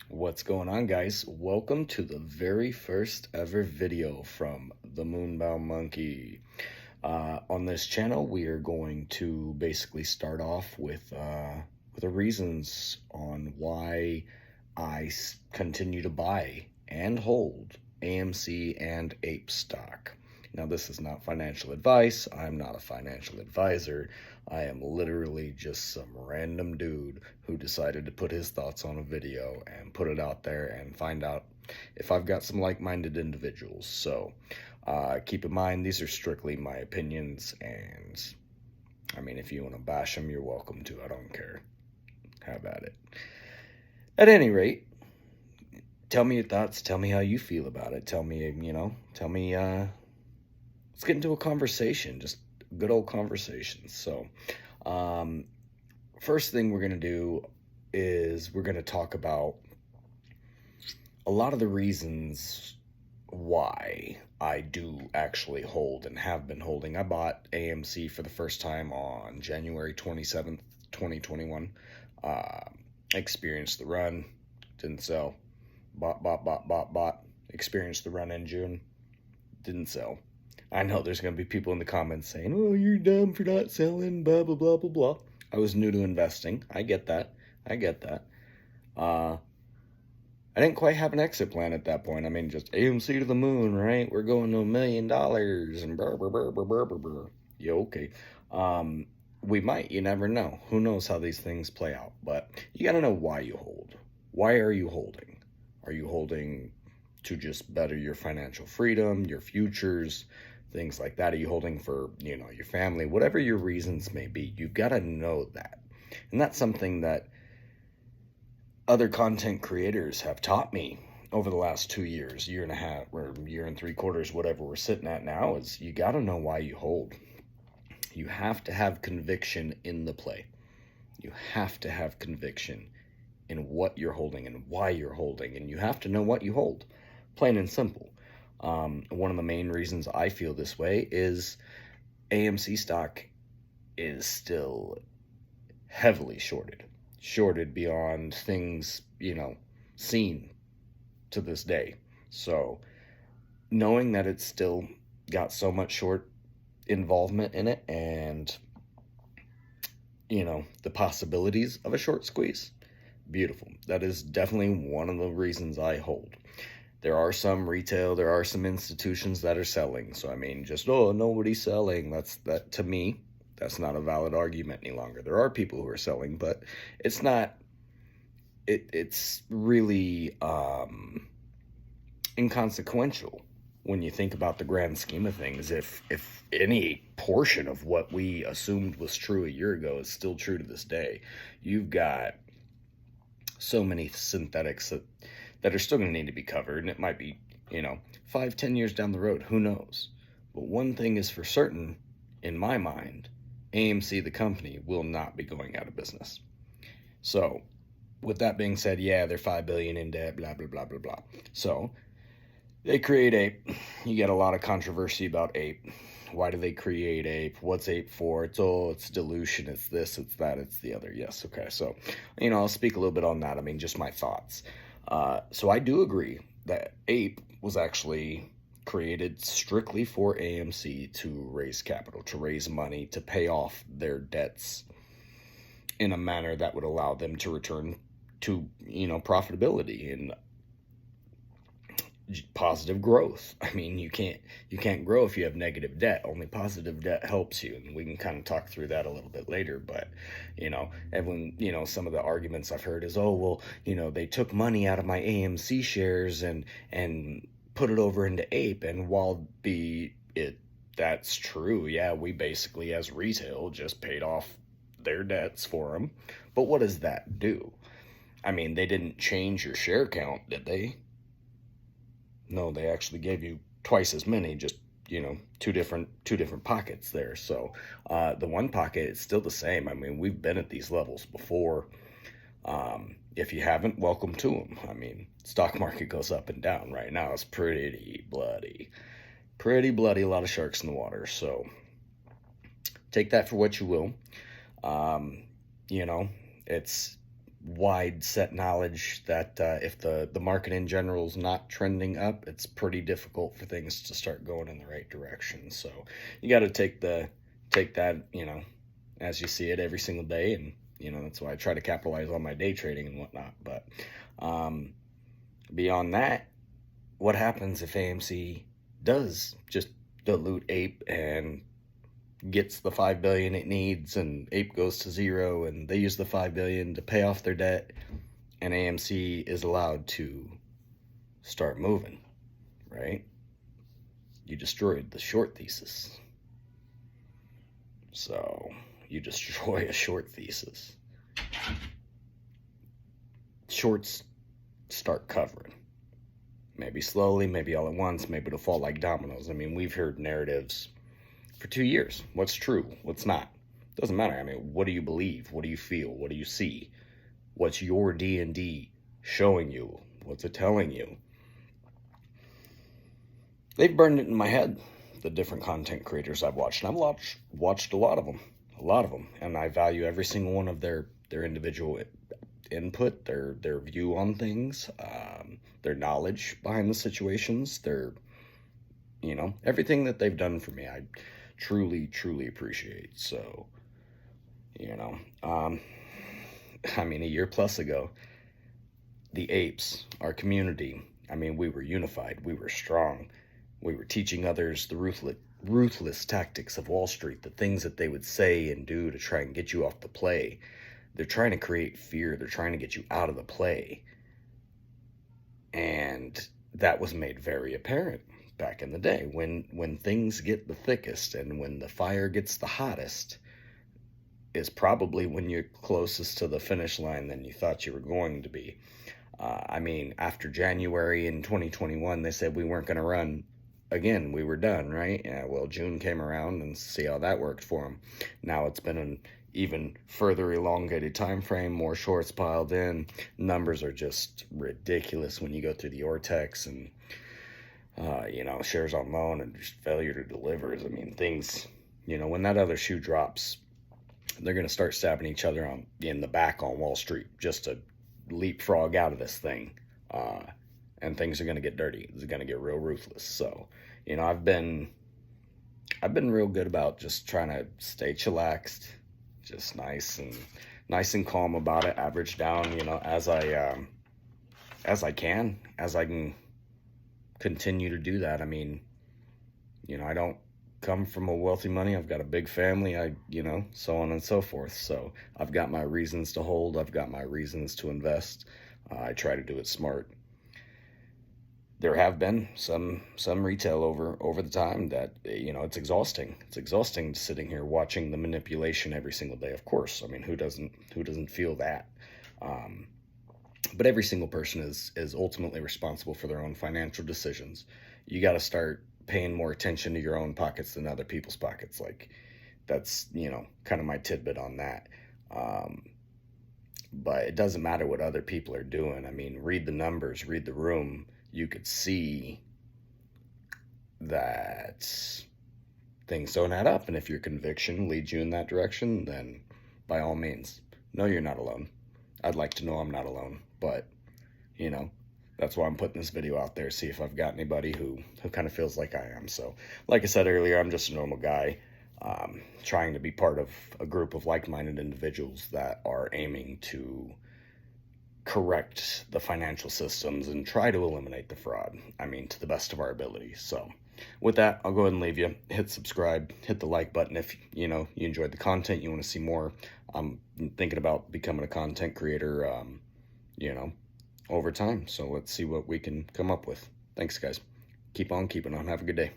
What's going on, guys? Welcome to the very first ever video from the Moonbound Monkey. On this channel, we are going to basically start off with the reasons on why continue to buy and hold AMC and APE stock. Now, this is not financial advice. I'm not a financial advisor. I am literally just some random dude who decided to put his thoughts on a video and put it out there and find out if I've got some like-minded individuals. So keep in mind, these are strictly my opinions, and I mean, if you want to bash them, you're welcome to. I don't care. Have at it. At any rate, tell me your thoughts. Tell me how you feel about it. Tell me, let's get into a conversation, just good old conversation. So, first thing we're going to do is we're going to talk about a lot of the reasons why I do actually hold and have been holding. I bought AMC for the first time on January 27th, 2021. Experienced the run, didn't sell. Bought. Experienced the run in June, didn't sell. I know there's going to be people in the comments saying, oh, you're dumb for not selling, blah, blah, blah, blah, blah. I was new to investing. I get that. I didn't quite have an exit plan at that point. I mean, just AMC to the moon, right? We're going to $1 million and brr, brr, brr, brr, brr, brr, brr. Yeah, okay. We might. You never know. Who knows how these things play out? But you got to know why you hold. Why are you holding? Are you holding to just better your financial freedom, your futures, things like that? Are you holding for, your family? Whatever your reasons may be, you've got to know that. And that's something that other content creators have taught me over the last 2 years, year and a half, or year and 3/4, whatever we're sitting at now, is you got to know why you hold. You have to have conviction in the play. You have to have conviction in what you're holding and why you're holding, and you have to know what you hold. Plain and simple. One of the main reasons I feel this way is AMC stock is still heavily shorted beyond things, seen to this day. So knowing that it's still got so much short involvement in it, and the possibilities of a short squeeze, beautiful. That is definitely one of the reasons I hold. There are some retail, there are some institutions that are selling. So I mean, just nobody's selling. That to me, that's not a valid argument any longer. There are people who are selling, but it's not. It's really inconsequential when you think about the grand scheme of things. If any portion of what we assumed was true a year ago is still true to this day, you've got so many synthetics that are still going to need to be covered, and it might be 5-10 years down the road, who knows. But one thing is for certain in my mind, AMC the company will not be going out of business. So with that being said, yeah, they're $5 billion in debt, blah blah blah blah blah. So they create APE. You get a lot of controversy about APE. Why do they create APE? What's APE for? It's dilution, it's this, it's that, it's the other. Yes, okay. So, I'll speak a little bit on that. I mean, just my thoughts. So I do agree that APE was actually created strictly for AMC to raise capital, to raise money, to pay off their debts in a manner that would allow them to return to, profitability and positive growth. I mean, you can't grow if you have negative debt. Only positive debt helps you, and we can kind of talk through that a little bit later. But everyone, some of the arguments I've heard is, oh well, they took money out of my AMC shares and put it over into APE. And while that's true, yeah, we basically as retail just paid off their debts for them. But what does that do? I mean, they didn't change your share count, did they? No, they actually gave you twice as many, just two different pockets there. So the one pocket is still the same. I mean, we've been at these levels before. If you haven't, welcome to them. I mean, stock market goes up and down. Right now it's pretty bloody, a lot of sharks in the water. So take that for what you will. It's wide set knowledge that if the market in general is not trending up, it's pretty difficult for things to start going in the right direction. So you got to take that, as you see it every single day, and that's why I try to capitalize on my day trading and whatnot. But beyond that, what happens if AMC does just dilute APE and gets the 5 billion it needs, and APE goes to zero, and they use the 5 billion to pay off their debt, and AMC is allowed to start moving, right? You destroyed the short thesis. So you destroy a short thesis. Shorts start covering. Maybe slowly, maybe all at once, maybe it'll fall like dominoes. I mean, we've heard narratives for 2 years. What's true? What's not? Doesn't matter. I mean, what do you believe? What do you feel? What do you see? What's your D&D showing you? What's it telling you? They've burned it in my head, the different content creators I've watched. And I've watched a lot of them. And I value every single one of their individual input, their view on things, their knowledge behind the situations, their, everything that they've done for me. I truly appreciate. So, I mean, a year plus ago, the apes, our community, I mean, we were unified, we were strong, we were teaching others the ruthless tactics of Wall Street, the things that they would say and do to try and get you off the play. They're trying to create fear, they're trying to get you out of the play. And that was made very apparent back in the day. When things get the thickest and when the fire gets the hottest is probably when you're closest to the finish line than you thought you were going to be. I mean, after January in 2021, they said we weren't going to run again. We were done, right? Yeah, well, June came around and see how that worked for them. Now it's been an even further elongated time frame, more shorts piled in. Numbers are just ridiculous when you go through the Ortex and shares on loan and just failure to deliver. I mean, things, when that other shoe drops, they're going to start stabbing each other in the back on Wall Street just to leapfrog out of this thing. And things are going to get dirty. It's going to get real ruthless. So, I've been real good about just trying to stay chillaxed, just nice and calm about it, average down, as I can continue to do that. I mean, I don't come from a wealthy money. I've got a big family, so on and so forth. So I've got my reasons to hold. I've got my reasons to invest. I try to do it smart. There have been some retail over the time that, it's exhausting. It's exhausting sitting here watching the manipulation every single day. Of course, I mean, who doesn't feel that? But every single person is ultimately responsible for their own financial decisions. You got to start paying more attention to your own pockets than other people's pockets. Like, that's, kind of my tidbit on that. But it doesn't matter what other people are doing. I mean, read the numbers, read the room. You could see that things don't add up. And if your conviction leads you in that direction, then by all means, no, you're not alone. I'd like to know I'm not alone, but, that's why I'm putting this video out there, see if I've got anybody who kind of feels like I am. So, like I said earlier, I'm just a normal guy trying to be part of a group of like-minded individuals that are aiming to correct the financial systems and try to eliminate the fraud. I mean, to the best of our ability. So, with that, I'll go ahead and leave you. Hit subscribe, hit the like button if, you enjoyed the content, you want to see more. I'm thinking about becoming a content creator, over time. So let's see what we can come up with. Thanks, guys. Keep on keeping on. Have a good day.